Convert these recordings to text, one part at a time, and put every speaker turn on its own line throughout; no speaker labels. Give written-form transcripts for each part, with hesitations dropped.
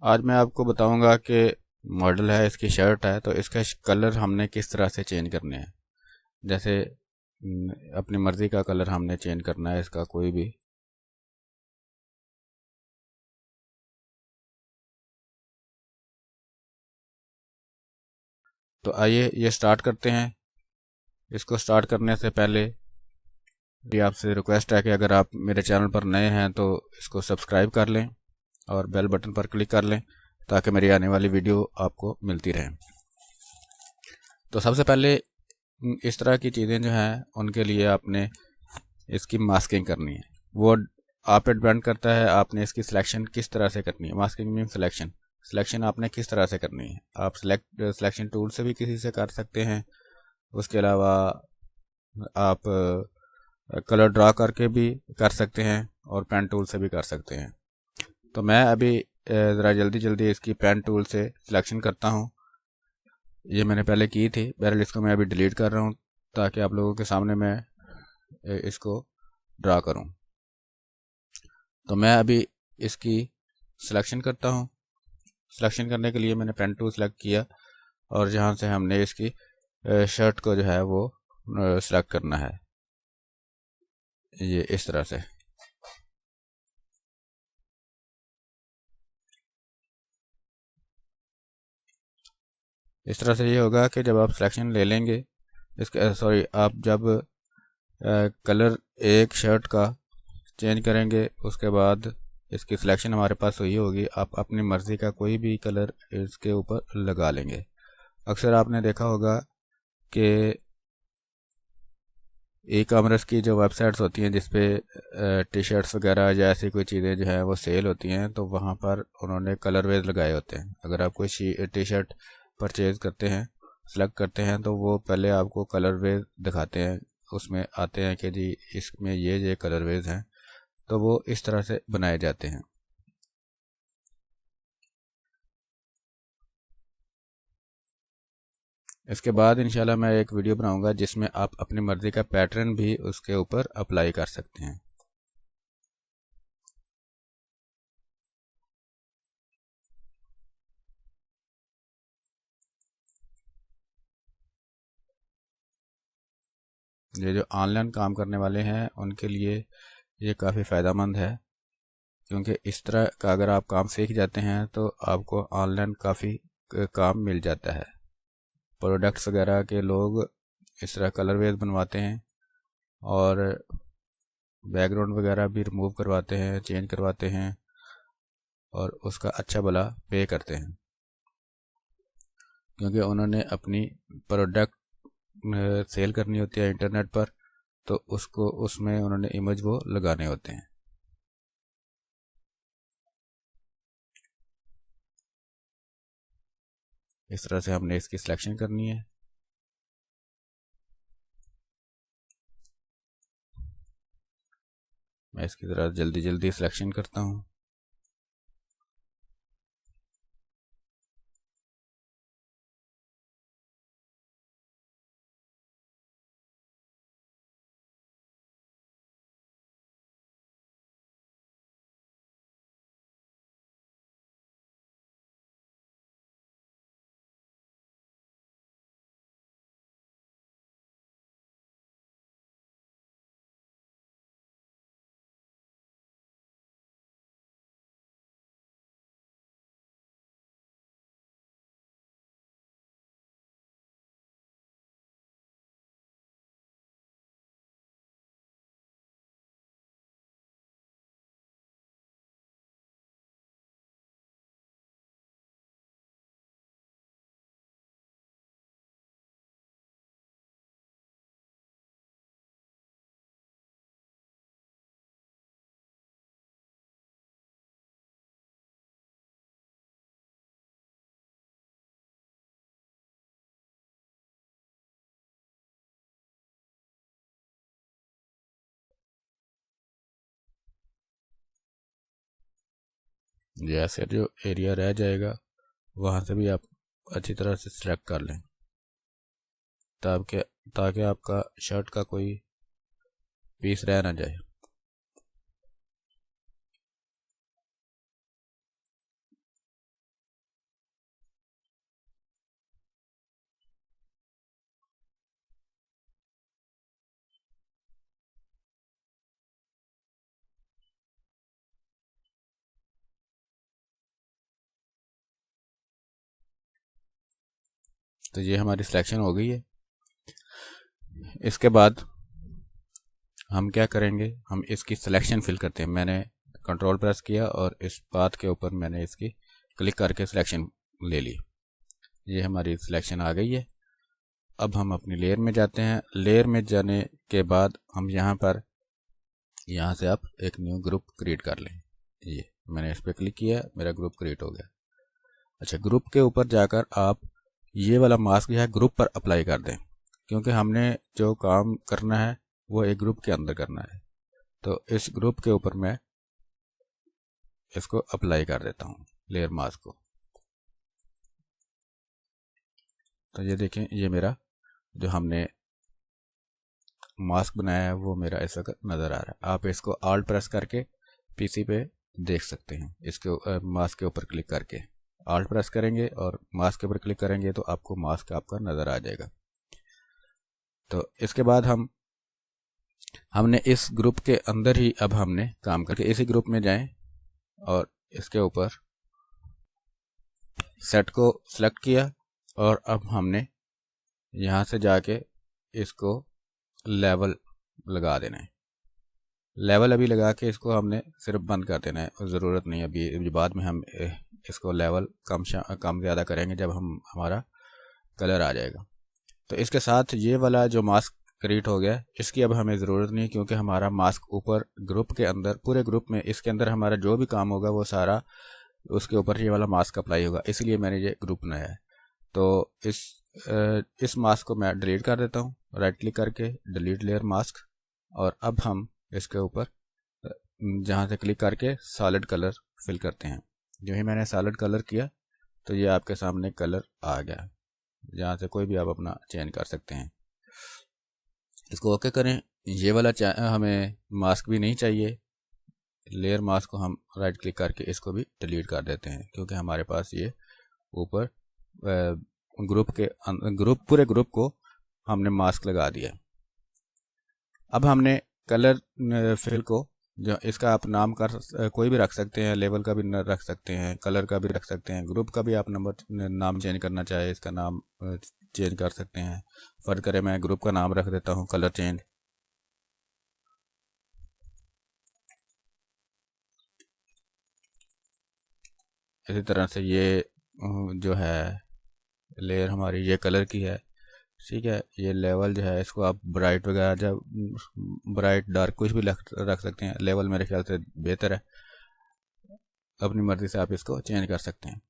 आज मैं आपको बताऊंगा कि मॉडल है, इसकी शर्ट है, तो इसका कलर हमने किस तरह से चेंज करने हैं। जैसे अपनी मर्ज़ी का कलर हमने चेंज करना है इसका कोई भी। तो आइए ये स्टार्ट करते हैं। इसको स्टार्ट करने से पहले भी आपसे रिक्वेस्ट है कि अगर आप मेरे चैनल पर नए हैं तो इसको सब्सक्राइब कर लें और बेल बटन पर क्लिक कर लें ताकि मेरी आने वाली वीडियो आपको मिलती रहे। तो सबसे पहले इस तरह की चीज़ें जो हैं उनके लिए आपने इसकी मास्किंग करनी है। वो आप पे डिपेंड करता है आपने इसकी सिलेक्शन किस तरह से करनी है। Masking mean selection. सिलेक्शन आपने किस तरह से करनी है। आप सिलेक्शन टूल से भी किसी से कर सकते हैं। उसके अलावा आप कलर ड्रा करके भी कर सकते हैं और पेन टूल से भी कर सकते हैं। तो मैं अभी ज़रा जल्दी जल्दी इसकी पेन टूल से सिलेक्शन करता हूँ। ये मैंने पहले की थी, बहरहाल इसको मैं अभी डिलीट कर रहा हूँ ताकि आप लोगों के सामने मैं इसको ड्रा करूँ। तो मैं अभी इसकी सिलेक्शन करता हूँ। सिलेक्शन करने के लिए मैंने पेन टूल सेलेक्ट किया और जहाँ से हमने इसकी शर्ट को जो है वो सिलेक्ट करना है, ये इस तरह से। इस तरह से ये होगा कि जब आप सिलेक्शन ले लेंगे इसका, सॉरी, आप जब कलर एक शर्ट का चेंज करेंगे उसके बाद इसकी सिलेक्शन हमारे पास हुई होगी, आप अपनी मर्ज़ी का कोई भी कलर इसके ऊपर लगा लेंगे। अक्सर आपने देखा होगा कि ई कॉमर्स की जो वेबसाइट्स होती हैं जिसपे टी शर्ट्स वगैरह या ऐसी कोई चीज़ें जो हैं वो सेल होती हैं, तो वहाँ पर उन्होंने कलर वेज लगाए होते हैं। अगर आप कोई टी शर्ट परचेज़ करते हैं, सेलेक्ट करते हैं, तो वो पहले आपको कलर वेज दिखाते हैं। उसमें आते हैं कि जी इसमें ये कलर वेज हैं, तो वो इस तरह से बनाए जाते हैं। इसके बाद इंशाल्लाह मैं एक वीडियो बनाऊंगा जिसमें आप अपनी मर्ज़ी का पैटर्न भी उसके ऊपर अप्लाई कर सकते हैं। ये जो ऑनलाइन काम करने वाले हैं उनके लिए ये काफ़ी फ़ायदेमंद है, क्योंकि इस तरह का अगर आप काम सीख जाते हैं तो आपको ऑनलाइन काफ़ी काम मिल जाता है। प्रोडक्ट्स वगैरह के लोग इस तरह कलर वेज बनवाते हैं और बैकग्राउंड वगैरह भी रिमूव करवाते हैं, चेंज करवाते हैं और उसका अच्छा भला पे करते हैं, क्योंकि उन्होंने अपनी प्रोडक्ट सेल करनी होती है इंटरनेट पर, तो उसको उसमें उन्होंने इमेज वो लगाने होते हैं। इस तरह से हमने इसकी सिलेक्शन करनी है। मैं इसकी ज़रा जल्दी जल्दी सिलेक्शन करता हूँ। जैसे जो एरिया रह जाएगा वहाँ से भी आप अच्छी तरह से सिलेक्ट कर लें ताकि ताकि आपका शर्ट का कोई पीस रह ना जाए। तो ये हमारी सिलेक्शन हो गई है। इसके बाद हम क्या करेंगे, हम इसकी सिलेक्शन फिल करते हैं। मैंने कंट्रोल प्रेस किया और इस पाथ के ऊपर मैंने इसकी क्लिक करके सिलेक्शन ले ली। ये हमारी सिलेक्शन आ गई है। अब हम अपनी लेयर में जाते हैं। लेयर में जाने के बाद हम यहाँ से आप एक न्यू ग्रुप क्रिएट कर लें। ये मैंने इस पर क्लिक किया, मेरा ग्रुप क्रिएट हो गया। अच्छा, ग्रुप के ऊपर जाकर आप ये वाला मास्क जो है ग्रुप पर अप्लाई कर दें, क्योंकि हमने जो काम करना है वो एक ग्रुप के अंदर करना है। तो इस ग्रुप के ऊपर मैं इसको अप्लाई कर देता हूँ, लेयर मास्क को। तो ये देखें, ये मेरा जो हमने मास्क बनाया है वो मेरा इस वक्त नज़र आ रहा है। आप इसको ऑल्ट प्रेस करके पीसी पे देख सकते हैं। इसके मास्क के ऊपर क्लिक करके ऑल्ट प्रेस करेंगे और मास्क के ऊपर क्लिक करेंगे तो आपको मास्क आपका नज़र आ जाएगा। तो इसके बाद हमने इस ग्रुप के अंदर ही अब हमने काम करके इसी ग्रुप में जाएं और इसके ऊपर सेट को सिलेक्ट किया और अब हमने यहाँ से जाके इसको लेवल लगा देना है। लेवल अभी लगा के इसको हमने सिर्फ बंद कर देना है, ज़रूरत नहीं। अभी बाद में हम इसको लेवल कम ज़्यादा करेंगे जब हमारा कलर आ जाएगा। तो इसके साथ ये वाला जो मास्क क्रिएट हो गया, इसकी अब हमें ज़रूरत नहीं, क्योंकि हमारा मास्क ऊपर ग्रुप के अंदर, पूरे ग्रुप में, इसके अंदर हमारा जो भी काम होगा वो सारा उसके ऊपर ये वाला मास्क अप्लाई होगा। इसलिए मैंने ये ग्रुप बनाया है। तो इस मास्क को मैं डिलीट कर देता हूँ, राइट क्लिक करके डिलीट लेयर मास्क। और अब हम इसके ऊपर जहाँ से क्लिक करके सॉलिड कलर फिल करते हैं। जो ही मैंने सॉलिड कलर किया तो ये आपके सामने कलर आ गया, जहाँ से कोई भी आप अपना चेंज कर सकते हैं। इसको ओके करें। ये वाला हमें मास्क भी नहीं चाहिए। लेयर मास्क को हम राइट क्लिक करके इसको भी डिलीट कर देते हैं, क्योंकि हमारे पास ये ऊपर पूरे ग्रुप को हमने मास्क लगा दिया। अब हमने कलर फिल को, जो इसका आप नाम कोई भी रख सकते हैं, लेवल का भी रख सकते हैं, कलर का भी रख सकते हैं, ग्रुप का भी आप नाम चेंज करना चाहे इसका नाम चेंज कर सकते हैं। फर्ज करें मैं ग्रुप का नाम रख देता हूँ कलर चेंज। इसी तरह से ये जो है लेयर हमारी ये कलर की है, ठीक है। ये लेवल जो है इसको आप ब्राइट वगैरह, जब ब्राइट डार्क कुछ भी रख सकते हैं। लेवल मेरे ख्याल से बेहतर है, अपनी मर्ज़ी से आप इसको चेंज कर सकते हैं।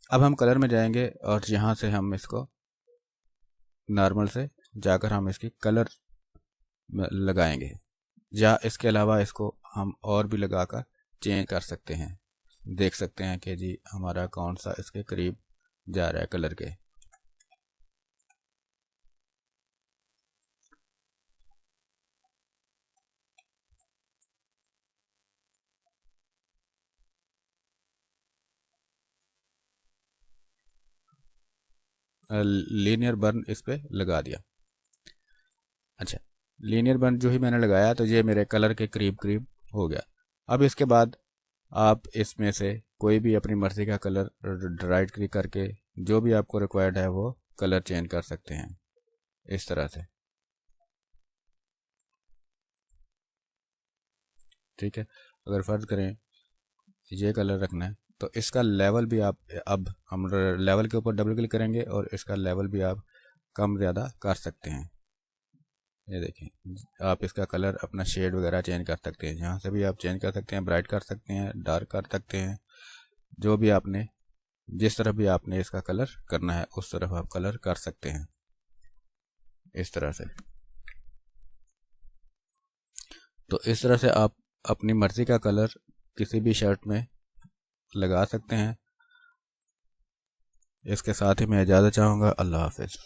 अब हम कलर में जाएंगे और यहाँ से हम इसको नॉर्मल से जाकर हम इसकी कलर लगाएंगे, या इसके अलावा इसको हम और भी लगाकर चेंज कर सकते हैं। देख सकते हैं कि जी हमारा कौन सा इसके करीब जा रहा है कलर के। लीनियर बर्न इस पे लगा दिया। अच्छा, लीनियर बर्न जो ही मैंने लगाया तो ये मेरे कलर के करीब करीब हो गया। अब इसके बाद आप इसमें से कोई भी अपनी मर्ज़ी का कलर राइट क्लिक करके जो भी आपको रिक्वायर्ड है वो कलर चेंज कर सकते हैं इस तरह से, ठीक है। अगर फ़र्ज़ करें ये कलर रखना है तो इसका लेवल भी आप, अब हम लेवल के ऊपर डबल क्लिक करेंगे और इसका लेवल भी आप कम ज़्यादा कर सकते हैं। ये देखें, आप इसका कलर अपना शेड वगैरह चेंज कर सकते हैं, यहाँ से भी आप चेंज कर सकते हैं, ब्राइट कर सकते हैं, डार्क कर सकते हैं। जो भी आपने, जिस तरह भी आपने इसका कलर करना है उस तरफ आप कलर कर सकते हैं इस तरह से। तो इस तरह से आप अपनी मर्ज़ी का कलर किसी भी शर्ट में लगा सकते हैं। इसके साथ ही मैं इजाज़त चाहूँगा। अल्लाह हाफ़िज़।